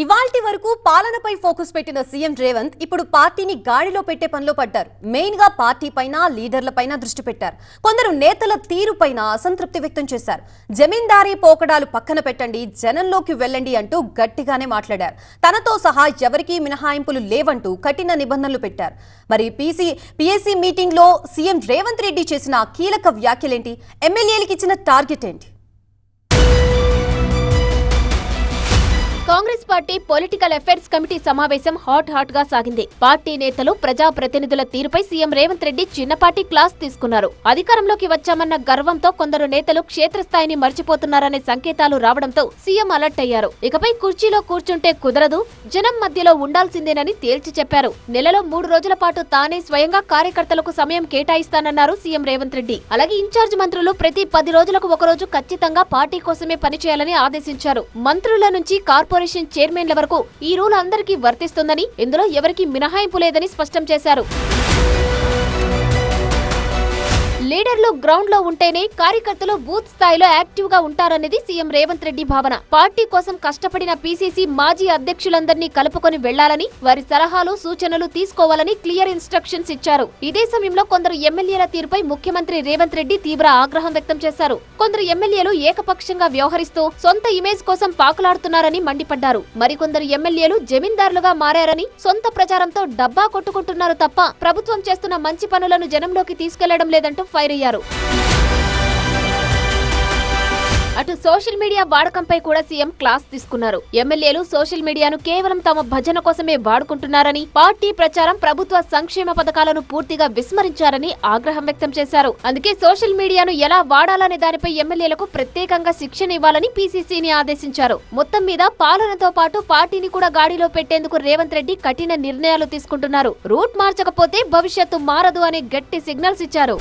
ఇవాల్టి వరకు పాలనపై ఫోకస్ పెట్టిన సీఎం రేవంత్ ఇప్పుడు పార్టీని గాడిలో పెట్టే పనిలో పడ్డారు. మెయిన్ గా పార్టీ పైన లీడర్ల పైన దృష్టి పెట్టారు. కొందరు నేతల తీరుపైన అసంతృప్తి వ్యక్తం చేశారు. జమీందారీ పోకడాలు పక్కన పెట్టండి, జనంలోకి వెళ్ళండి అంటూ గట్టిగానే మాట్లాడారు. తనతో సహా ఎవరికీ మినహాయింపులు లేవంటూ కఠిన నిబంధనలు పెట్టారు. మరి పీఎస్సీ మీటింగ్ లో సీఎం రేవంత్ రెడ్డి చేసిన కీలక వ్యాఖ్యలేంటి? ఎమ్మెల్యేలకు ఇచ్చిన టార్గెట్ ఏంటి? Congress party political affairs committee సమావేశం హాట్ గా సాగింది. పార్టీ నేతలు, ప్రజా ప్రతినిధుల తీరుపై సీఎం రేవంత్ రెడ్డి చిన్నపాటి క్లాస్ తీసుకున్నారు. అధికారంలోకి వచ్చామన్న గర్వంతో కొందరు నేతలు క్షేత్రస్థాయిని మర్చిపోతున్నారనే సంకేతాలు రావడంతో సీఎం అలర్ట్ అయ్యారు. ఇకపై కుర్చీలో కూర్చుంటే కుదరదు, జనం మధ్యలో ఉండాల్సిందేనని తేల్చి చెప్పారు. నెలలో 3 రోజుల పాటు తానే స్వయంగా కార్యకర్తలకు సమయం కేటాయిస్తానన్నారు సీఎం రేవంత్ రెడ్డి. అలాగే ఇన్ఛార్జ్ మంత్రులు ప్రతి 10 రోజులకు ఒక రోజు ఖచ్చితంగా పార్టీ కోసమే పనిచేయాలని ఆదేశించారు. మంత్రుల నుంచి కార్పొరేషన్ చైర్మన్ల వరకు ఈ రూల్ అందరికీ వర్తిస్తుందని, ఇందులో ఎవరికీ మినహాయింపు లేదని స్పష్టం చేశారు. లీడర్లు గ్రౌండ్ లో ఉంటేనే కార్యకర్తలు బూత్ స్థాయిలో యాక్టివ్ గా ఉంటారనేది సీఎం రేవంత్ రెడ్డి భావన. పార్టీ కోసం కష్టపడిన పీసీసీ మాజీ అధ్యక్షులందరినీ కలుపుకొని వెళ్లాలని, వారి సలహాలు సూచనలు తీసుకోవాలని క్లియర్ ఇన్స్ట్రక్షన్స్ ఇచ్చారు. ఇదే సమయంలో కొందరు ఎమ్మెల్యేల తీరుపై ముఖ్యమంత్రి రేవంత్ రెడ్డి తీవ్ర ఆగ్రహం వ్యక్తం చేశారు. కొందరు ఎమ్మెల్యేలు ఏకపక్షంగా వ్యవహరిస్తూ సొంత ఇమేజ్ కోసం పాకులాడుతున్నారని మండిపడ్డారు. మరికొందరు ఎమ్మెల్యేలు జమీందారులుగా మారారని, సొంత ప్రచారంతో డబ్బా కొట్టుకుంటున్నారు తప్ప ప్రభుత్వం చేస్తున్న మంచి పనులను జనంలోకి తీసుకెళ్లడం లేదంటూ ఫైర్ అయ్యారు. అటు సోషల్ మీడియా వాడకంపై కూడా సీఎం క్లాస్ తీసుకున్నారు. ఎమ్మెల్యేలు సోషల్ మీడియాను కేవలం తమ భజన కోసమే వాడుకుంటున్నారని, పార్టీ ప్రచారం, ప్రభుత్వ సంక్షేమ పథకాలను పూర్తిగా విస్మరించారని ఆగ్రహం వ్యక్తం చేశారు. అందుకే సోషల్ మీడియాను ఎలా వాడాలనే దానిపై ఎమ్మెల్యేలకు ప్రత్యేకంగా శిక్షణ ఇవ్వాలని పీసీసీని ఆదేశించారు. మొత్తం మీద పాలనతో పాటు పార్టీని కూడా గాడిలో పెట్టేందుకు రేవంత్ రెడ్డి కఠిన నిర్ణయాలు తీసుకుంటున్నారు. రూట్ మార్చకపోతే భవిష్యత్తు మారదు అనే గట్టి సిగ్నల్స్ ఇచ్చారు.